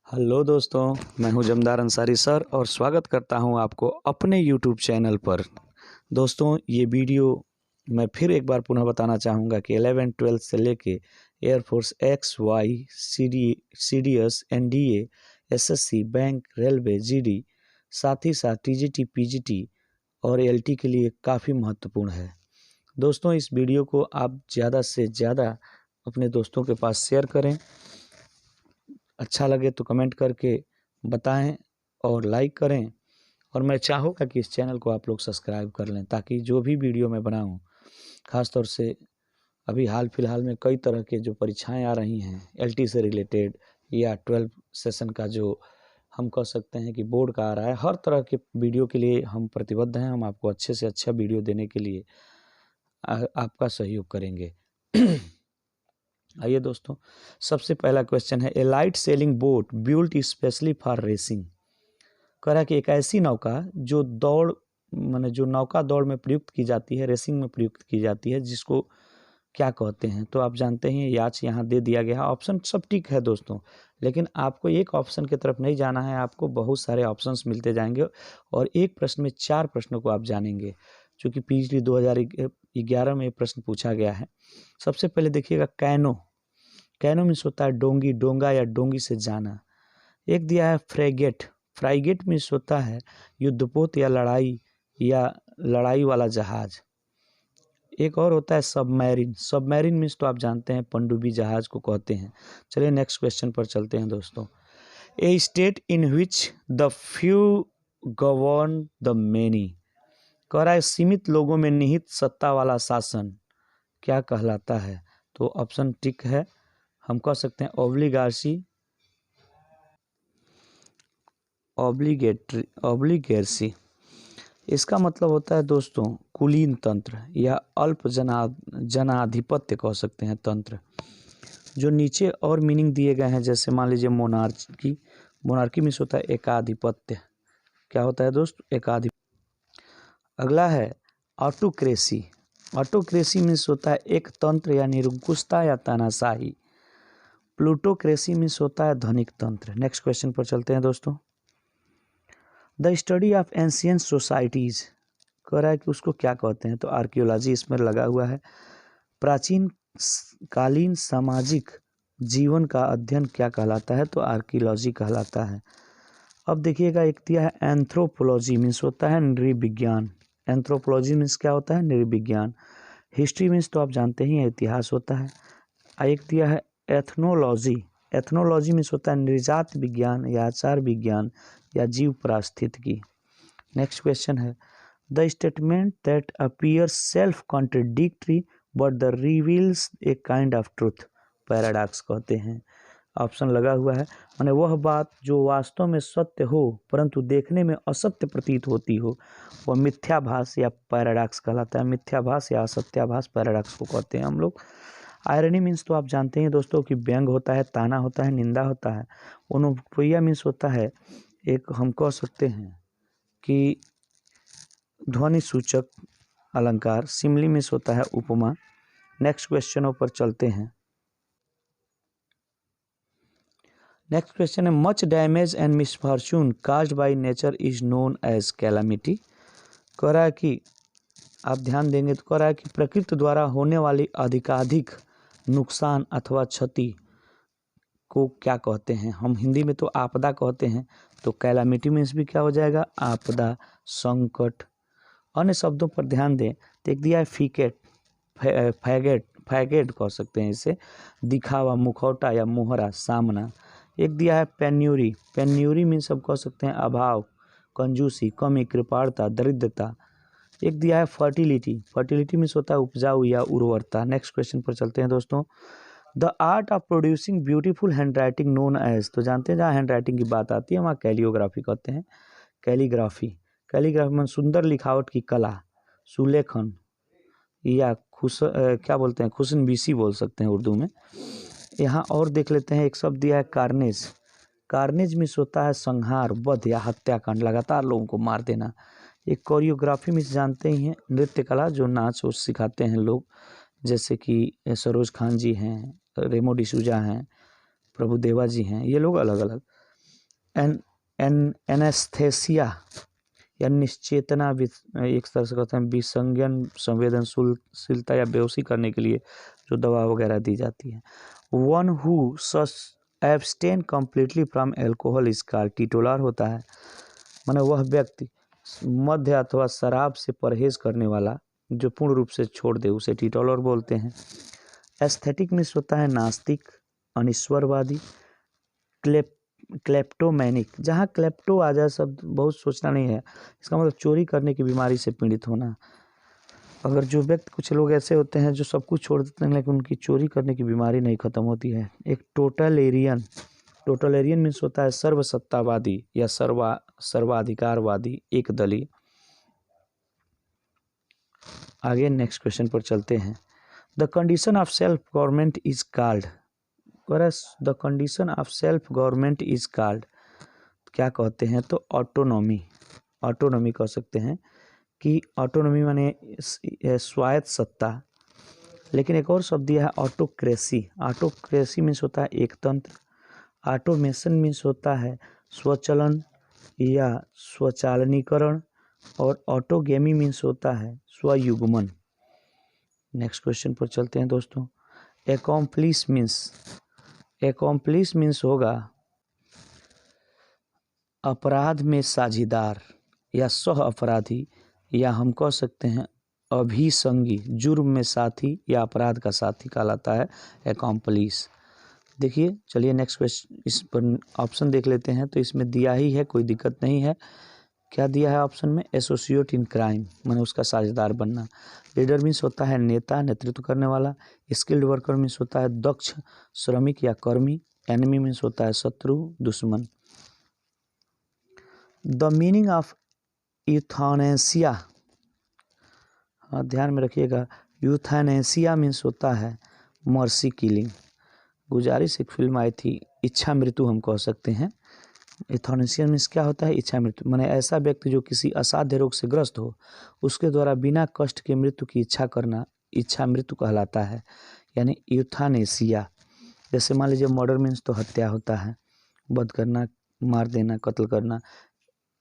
Hello दोस्तों, मैं हूं जमदार अंसारी सर और स्वागत करता हूं आपको अपने यूट्यूब चैनल पर। दोस्तों, ये वीडियो मैं फिर एक बार पुनः बताना चाहूँगा कि 11-12 से लेके air force X Y CDS NDA SSC bank railway GD साथ ही साथ TGT PGT और LT के लिए काफ़ी महत्वपूर्ण है। दोस्तों, इस वीडियो को आप ज़्यादा से ज़्यादा अपने दोस्तों के पास शेयर करें। अच्छा लगे तो कमेंट करके बताएं और लाइक करें, और मैं चाहूँगा कि इस चैनल को आप लोग सब्सक्राइब कर लें ताकि जो भी वीडियो मैं बनाऊं, ख़ास तौर से अभी हाल फिलहाल में कई तरह के जो परीक्षाएं आ रही हैं LT से रिलेटेड या 12 सेशन का जो हम कह सकते हैं कि बोर्ड का आ रहा है, हर तरह के वीडियो के लिए हम प्रतिबद्ध हैं। हम आपको अच्छे से अच्छा वीडियो देने के लिए आपका सहयोग करेंगे। आइए दोस्तों, सबसे पहला क्वेश्चन है, a light sailing boat built specially for racing. कह रहा है कि एक ऐसी नौका जो दौड़ माने जो नौका दौड़ में प्रयुक्त की जाती है, रेसिंग में प्रयुक्त की जाती है, जिसको क्या कहते हैं। तो आप जानते हैं, याच यहाँ दे दिया गया है। ऑप्शन सब ठीक है दोस्तों, लेकिन आपको एक ऑप्शन की तरफ नहीं जाना है, आपको बहुत सारे ऑप्शंस मिलते जाएंगे और एक प्रश्न में 4 प्रश्नों को आप जानेंगे, चूँकि पिछली 2011 में प्रश्न पूछा गया है। सबसे पहले देखिएगा, कैनो। कैनो मीन्स होता है डोंगी, डोंगा या डोंगी से जाना। एक दिया है फ्रैगेट। फ्रैगेट मीन्स होता है युद्धपोत या लड़ाई वाला जहाज। एक और होता है सबमरीन। सबमरीन मीन्स तो आप जानते हैं पनडुब्बी जहाज को कहते हैं। चलिए नेक्स्ट क्वेश्चन पर चलते हैं दोस्तों। A state in which the few govern the many. कह रहा है सीमित लोगों में निहित सत्ता वाला शासन क्या कहलाता है। तो ऑप्शन टिक है, हम कह सकते हैं ऑब्लिगेसी। इसका मतलब होता है दोस्तों कुलीन तंत्र या अल्प जनाधिपत्य कह सकते हैं तंत्र। जो नीचे और मीनिंग दिए गए हैं, जैसे मान लीजिए मोनार्की। मोनार्की मीन्स होता है एकाधिपत्य। क्या होता है दोस्त? एकाधिपत्य। अगला है ऑटोक्रेसी। ऑटोक्रेसी मीन्स होता है एक तंत्र या निरंकुशता या तानाशाही। प्लूटोक्रेसी मीन्स होता है धनिक तंत्र। नेक्स्ट क्वेश्चन पर चलते हैं दोस्तों। The study of ancient societies. कह रहा है कि उसको क्या कहते हैं। तो आर्कियोलॉजी इसमें लगा हुआ है। प्राचीन कालीन सामाजिक जीवन का अध्ययन क्या कहलाता है। तो आर्कियोलॉजी कहलाता है। अब देखिएगा, एक दिया है एंथ्रोपोलॉजी मीन्स होता है नृविज्ञान। एंथ्रोपोलॉजी मीन्स क्या होता है? नृविज्ञान। हिस्ट्री मीन्स तो आप जानते ही हैं इतिहास होता है। एक दिया है एथनोलॉजी। एथनोलॉजी मीन्स होता है नृजात विज्ञान या आचार विज्ञान या जीव पारिस्थितिकी। नेक्स्ट क्वेश्चन है, the statement that appears self contradictory but the reveals a kind of truth. Paradox कहते हैं। ऑप्शन लगा हुआ है, माने वह बात जो वास्तव में सत्य हो परंतु देखने में असत्य प्रतीत होती हो, वह मिथ्याभास या पैराडॉक्स कहलाता है। मिथ्याभास या असत्याभास पैराडॉक्स को कहते हैं हम लोग। आयरनी मीन्स तो आप जानते हैं दोस्तों कि व्यंग होता है, ताना होता है, निंदा होता है। ओनोपोइया मीन्स होता है एक, हम कह सकते हैं कि ध्वनि सूचक अलंकार। सिमली मीन्स होता है उपमा। नेक्स्ट क्वेश्चनों पर चलते हैं। नेक्स्ट क्वेश्चन है, much damage and misfortune caused by nature is known as calamity. कह रहा है कि आप ध्यान देंगे तो कह रहा है कि प्रकृति द्वारा होने वाली अधिकाधिक नुकसान अथवा क्षति को क्या कहते हैं। हम हिंदी में तो आपदा कहते हैं, तो कैलामिटी मीन्स भी क्या हो जाएगा? आपदा, संकट। अन्य शब्दों पर ध्यान दें तो एक दिया है फैगेट कह सकते हैं इसे, दिखावा, मुखौटा या मोहरा, सामना। एक दिया है पेन्यूरी। पेन्यूरी मीन्स हम कह सकते हैं अभाव, कंजूसी, कमी, कृपाणता, दरिद्रता। एक दिया है फर्टिलिटी। फर्टिलिटी मीन्स होता है उपजाऊ या उर्वरता। नेक्स्ट क्वेश्चन पर चलते हैं दोस्तों। The art of producing beautiful handwriting known as. तो जानते हैं जहाँ हैंड राइटिंग की बात आती है वहाँ कैलियोग्राफी कहते हैं। कैलीग्राफी। कैलीग्राफी में सुंदर लिखावट की कला, सुलेखन या क्या बोलते हैं, खुशनबीसी बोल सकते हैं उर्दू में। यहाँ और देख लेते हैं, एक शब्द दिया है कार्नेज। कार्नेज मीन्स होता है संहार, वध या हत्याकांड, लगातार लोगों को मार देना। एक कोरियोग्राफी मीन्स जानते ही हैं नृत्य कला, जो नाच वो सिखाते हैं लोग, जैसे कि सरोज खान जी हैं, रेमो डिसूजा हैं, प्रभुदेवा जी हैं, ये लोग अलग अलग। एनेस्थेसिया या निश्चेतना, एक तरह से कहते हैं विसंज्ञान संवेदनशीलता या बेहोशी करने के लिए जो दवा वगैरह दी जाती है। One who abstain completely from alcohol is called, teetotaler होता है माने वह व्यक्ति मद्य अथवा शराब से परहेज करने वाला जो पूर्ण रूप से छोड़ दे उसे टीटोलर बोलते हैं। एस्थेटिक मीन्स होता है नास्तिक, अनिश्वरवादी, क्लेप्टोमैनिक, जहाँ क्लेप्टो आ जाए शब्द बहुत सोचना नहीं है, इसका मतलब चोरी करने की बीमारी से पीड़ित होना। अगर जो व्यक्ति, कुछ लोग ऐसे होते हैं जो सब कुछ छोड़ देते हैं लेकिन उनकी चोरी करने की बीमारी नहीं खत्म होती है। एक टोटलेरियन मीन्स होता है सर्वसत्तावादी या सर्वाधिकारवादी, एक दलीय। आगे नेक्स्ट क्वेश्चन पर चलते हैं। The condition of self government is called, the condition of self government is called, क्या कहते हैं तो ऑटोनॉमी कह सकते हैं कि ऑटोनॉमी माने स्वायत्त सत्ता। लेकिन एक और शब्द दिया है ऑटोक्रेसी मीन्स होता है एकतंत्र। ऑटोमेशन मीन्स होता है स्वचलन या स्वचालनीकरण, और ऑटोगेमी मीन्स होता है स्वयुग्मन। नेक्स्ट क्वेश्चन पर चलते हैं दोस्तों। एकॉम्प्लिस मीन्स होगा अपराध में साझीदार या सह अपराधी, या हम कह सकते हैं अभिसंगी, जुर्म में साथी या अपराध का साथी कहलाता है एकॉम्प्लिस। देखिए चलिए नेक्स्ट क्वेश्चन, इस पर ऑप्शन देख लेते हैं। तो इसमें दिया ही है, कोई दिक्कत नहीं है। क्या दिया है ऑप्शन में? एसोसिएट इन क्राइम, माने उसका साझेदार बनना। लीडर मीन्स होता है नेता, नेतृत्व करने वाला। स्किल्ड वर्कर मीन्स होता है दक्ष श्रमिक या कर्मी। एनिमी मीन्स होता है शत्रु, दुश्मन। द मीनिंग ऑफ यूथानेसिया, हाँ ध्यान में रखिएगा, यूथानेसिया मीन्स होता है मर्सी किलिंग। गुजारिश एक फिल्म आई थी, इच्छा मृत्यु हम कह सकते हैं। यूथानेसिया मीन्स क्या होता है? इच्छा मृत्यु, माने ऐसा व्यक्ति जो किसी असाध्य रोग से ग्रस्त हो, उसके द्वारा बिना कष्ट के मृत्यु की इच्छा करना इच्छा मृत्यु कहलाता है, यानी यूथानेसिया। जैसे मान लीजिए मर्डर मीन्स तो हत्या होता है, वध करना, मार देना, कत्ल करना।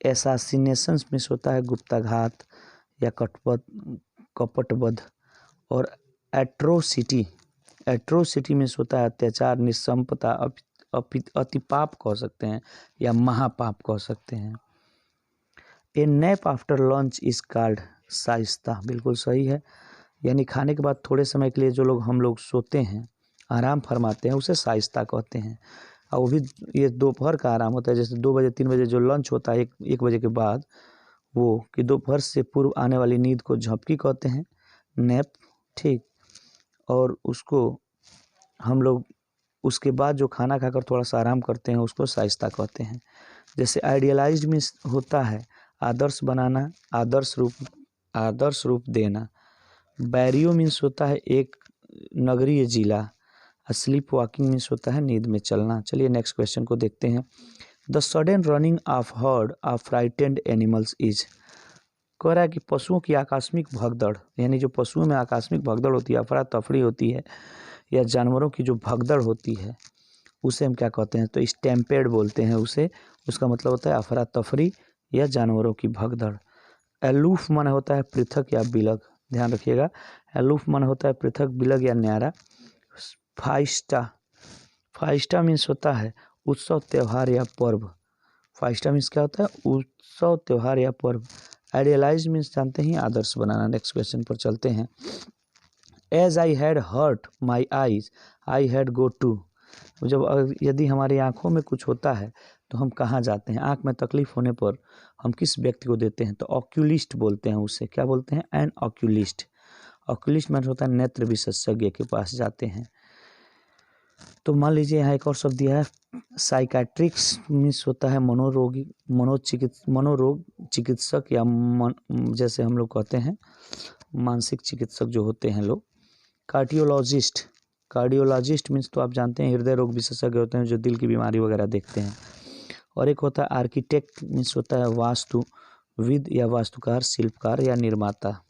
एसासिनेशन मीन्स होता है गुप्ताघात या कपटवध। और एट्रोसिटी मीन्स होता है अत्याचार, निस्संपता, अति पाप कह सकते हैं या महापाप कह सकते हैं। A nap after lunch is called siesta, बिल्कुल सही है, यानी खाने के बाद थोड़े समय के लिए जो हम लोग सोते हैं, आराम फरमाते हैं, उसे शाइस्ता कहते हैं। और वो भी ये दोपहर का आराम होता है, जैसे 2 बजे 3 बजे जो लंच होता है 1 बजे के बाद, वो कि दोपहर से पूर्व आने वाली नींद को झपकी कहते हैं, नैप, ठीक। और उसको हम लोग उसके बाद जो खाना खाकर थोड़ा सा आराम करते हैं उसको शाइस्ता कहते हैं। जैसे आइडियलाइज्ड मीन्स होता है आदर्श बनाना, आदर्श रूप देना। बैरियो मीन्स होता है एक नगरीय जिला। स्लीप वॉकिंग मीन्स होता है नींद में चलना। चलिए नेक्स्ट क्वेश्चन को देखते हैं। The sudden running of heard of frightened animals is, कह रहा है कि पशुओं की आकस्मिक भगदड़, यानी जो पशुओं में आकस्मिक भगदड़ होती है, अफरा तफरी होती है, या जानवरों की जो भगदड़ होती है, उसे हम क्या कहते हैं तो स्टैम्पेड बोलते हैं उसे। उसका मतलब होता है अफरा तफरी या जानवरों की भगदड़। एलूफ मन होता है पृथक या बिलग, ध्यान रखिएगा, एलूफ मन होता है पृथक, बिलग या न्यारा। फाइस्टा मीन्स होता है उत्सव त्यौहार या पर्व। फाइस्टा मीन्स क्या होता है? उत्सव त्यौहार या पर्व। आइडियलाइज मीन्स जानते ही आदर्श बनाना। नेक्स्ट क्वेश्चन पर चलते हैं। As I had hurt my eyes I had go to, जब यदि हमारी आँखों में कुछ होता है तो हम कहाँ जाते हैं? आँख में तकलीफ होने पर हम किस व्यक्ति को देते हैं? तो ऑक्यूलिस्ट बोलते हैं उसे। क्या बोलते हैं? N oculist. ऑक्यूलिस्ट मतलब होता है नेत्र विशेषज्ञ के पास जाते हैं। तो मान लीजिए यहाँ एक और शब्द दिया है साइकाट्रिक्स मीन्स होता है मनोरोग चिकित्सक या जैसे हम लोग कहते हैं मानसिक चिकित्सक जो होते हैं लोग। कार्डियोलॉजिस्ट मीन्स तो आप जानते हैं हृदय रोग विशेषज्ञ होते हैं जो दिल की बीमारी वगैरह देखते हैं। और एक होता है आर्किटेक्ट मीन्स होता है वास्तुविद या वास्तुकार, शिल्पकार या निर्माता।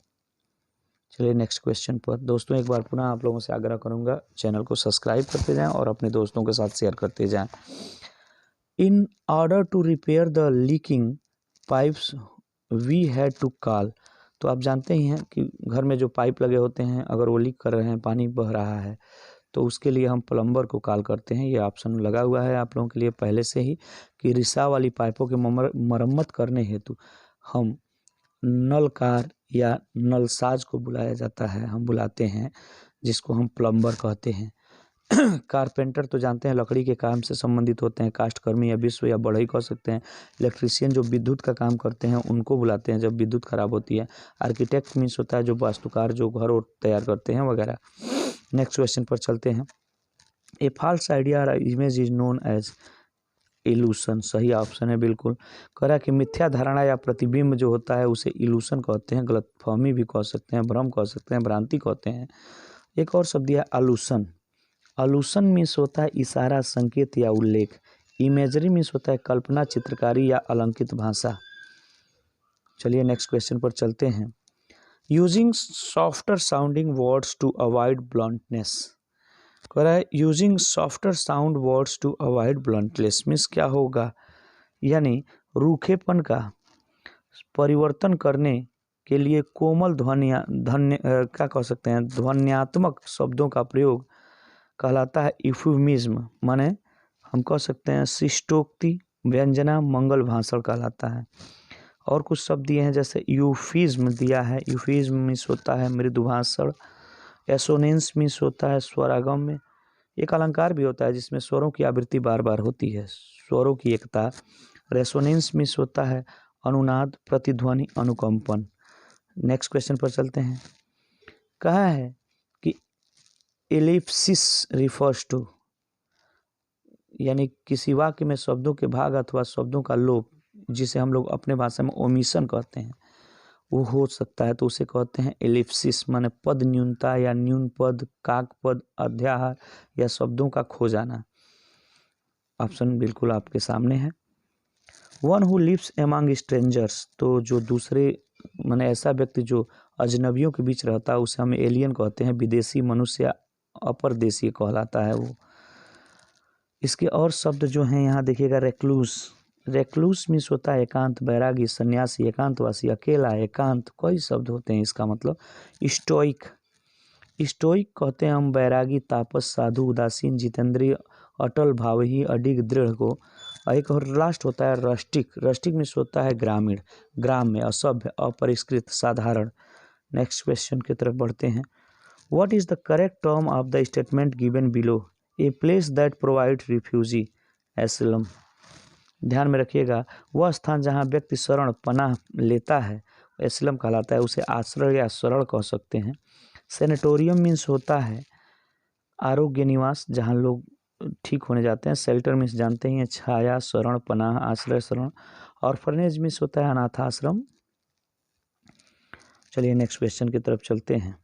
चलिए नेक्स्ट क्वेश्चन पर दोस्तों, एक बार पुनः आप लोगों से आग्रह करूंगा चैनल को सब्सक्राइब करते जाएं और अपने दोस्तों के साथ शेयर करते जाएं। In order to repair the leaking pipes we had to call. तो आप जानते ही हैं कि घर में जो पाइप लगे होते हैं अगर वो लीक कर रहे हैं, पानी बह रहा है, तो उसके लिए हम प्लम्बर को कॉल करते हैं। ये ऑप्शन लगा हुआ है आप लोगों के लिए पहले से ही कि रिसाव वाली पाइपों की मरम्मत करने हेतु हम नलकार या नलसाज को बुलाया जाता है, हम बुलाते हैं, जिसको हम प्लम्बर कहते हैं। कारपेंटर तो जानते हैं लकड़ी के काम से संबंधित होते हैं, काष्ठकर्मी या विश्व या बढ़ई कह सकते हैं। इलेक्ट्रीशियन जो विद्युत का काम करते हैं उनको बुलाते हैं जब विद्युत खराब होती है। आर्किटेक्ट मीन्स होता है जो वास्तुकार जो घर और तैयार करते हैं वगैरह। नेक्स्ट क्वेश्चन पर चलते हैं। ए फॉल्स आइडिया और image is known as illusion. सही ऑप्शन है बिल्कुल। कह रहा है कि मिथ्या धारणा या प्रतिबिंब जो होता है उसे इल्यूशन कहते हैं, गलतफहमी भी कह सकते हैं, भ्रम कह सकते हैं, भ्रांति कहते हैं। एक और शब्द है अलूशन। अलूशन मीन्स होता है इशारा, संकेत या उल्लेख। इमेजरी मीन्स होता है कल्पना, चित्रकारी या अलंकित भाषा। चलिए नेक्स्ट क्वेश्चन पर चलते हैं। Using softer sounding words to avoid bluntness. कह रहा है using softer sound words to avoid bluntness means क्या होगा, यानी रूखेपन का परिवर्तन करने के लिए कोमल क्या कह सकते हैं, ध्वन्यात्मक शब्दों का प्रयोग कहलाता है इफ्यूमिज्म। माने हम कह सकते हैं शिष्टोक्ति, व्यंजना, मंगल भाषण कहलाता है। और कुछ शब्द दिए हैं जैसे यूफिज्म दिया है। यूफिज्म मीन्स होता है मृदु भाषण। एसोनेंस मीन्स होता है स्वरागम में। एक अलंकार भी होता है जिसमें स्वरों की आवृत्ति बार बार होती है, स्वरों की एकता। रेसोनेंस मीन्स होता है अनुनाद, प्रतिध्वनि, अनुकंपन। नेक्स्ट क्वेश्चन पर चलते हैं। कहा है कि एलिप्सिस रिफर्स टू, यानी किसी वाक्य में शब्दों के भाग अथवा शब्दों का लोप, जिसे हम लोग अपने भाषा में ओमिशन कहते हैं, वो हो सकता है तो उसे कहते हैं एलिप्सिस। माने पद न्यूनता या न्यून पद, काक पद, अध्याहार या शब्दों का खो जाना। ऑप्शन बिल्कुल आपके सामने है। One who lives among strangers, तो जो दूसरे माने ऐसा व्यक्ति जो अजनबियों के बीच रहता है उसे हम एलियन कहते हैं। विदेशी मनुष्य अपरदेशीय कहलाता है वो। इसके और शब्द जो हैं यहाँ देखिएगा, रेक्लूस। रेक्लूस मीन्स होता है एकांत, बैरागी, सन्यासी, एकांतवासी, अकेला, एकांत, कई शब्द होते हैं इसका मतलब। स्टोइक, स्टोइक कहते हैं हम बैरागी, तापस, साधु, उदासीन, जितेंद्रिय, अटल भावही, अडिग, दृढ़ को। एक और लास्ट होता है रस्टिक। रस्टिक मीन्स होता है ग्रामीण, ग्राम में, असभ्य, अपरिष्कृत, साधारण। नेक्स्ट क्वेश्चन की तरफ बढ़ते हैं। What is the correct term of the statement given below? A place that provide refugee asylum. ध्यान में रखिएगा, वह स्थान जहाँ व्यक्ति शरण पनाह लेता है एसिलम कहलाता है, उसे आश्रय या शरण कह सकते हैं। सेनेटोरियम मीन्स होता है आरोग्य निवास, जहाँ लोग ठीक होने जाते हैं। शेल्टर मीन्स जानते ही हैं छाया, शरण, पनाह, आश्रय, शरण। ऑर्फनेज मीन्स होता है अनाथाश्रम। चलिए नेक्स्ट क्वेश्चन की तरफ चलते हैं।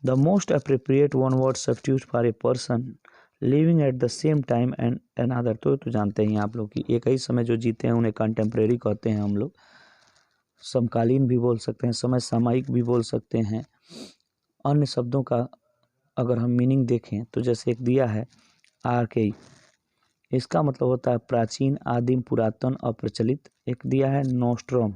The most appropriate one word substitute for a person living at the same time and another. तो जानते हैं आप लोग कि एक ही समय जो जीते हैं उन्हें कंटेम्प्रेरी कहते हैं हम लोग। समकालीन भी बोल सकते हैं, समय सामयिक भी बोल सकते हैं। अन्य शब्दों का अगर हम मीनिंग देखें तो जैसे एक दिया है आर्केई, इसका मतलब होता है प्राचीन, आदिम, पुरातन, अप्रचलित। एक दिया है नोस्ट्रम।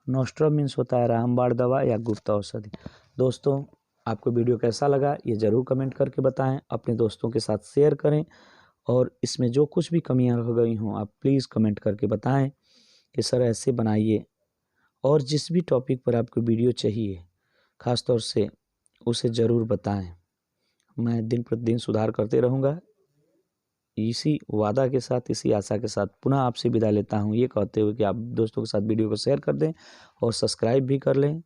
नोस्ट्रम मीन्स होता है रामबाण दवा या गुप्त औषधि। दोस्तों आपको वीडियो कैसा लगा ये ज़रूर कमेंट करके बताएं, अपने दोस्तों के साथ शेयर करें, और इसमें जो कुछ भी कमियां रह गई हों आप प्लीज़ कमेंट करके बताएं कि सर ऐसे बनाइए। और जिस भी टॉपिक पर आपको वीडियो चाहिए ख़ास तौर से उसे ज़रूर बताएं। मैं दिन प्रतिदिन सुधार करते रहूँगा। इसी वादा के साथ, इसी आशा के साथ पुनः आपसे विदा लेता हूँ, ये कहते हुए कि आप दोस्तों के साथ वीडियो को शेयर कर दें और सब्सक्राइब भी कर लें।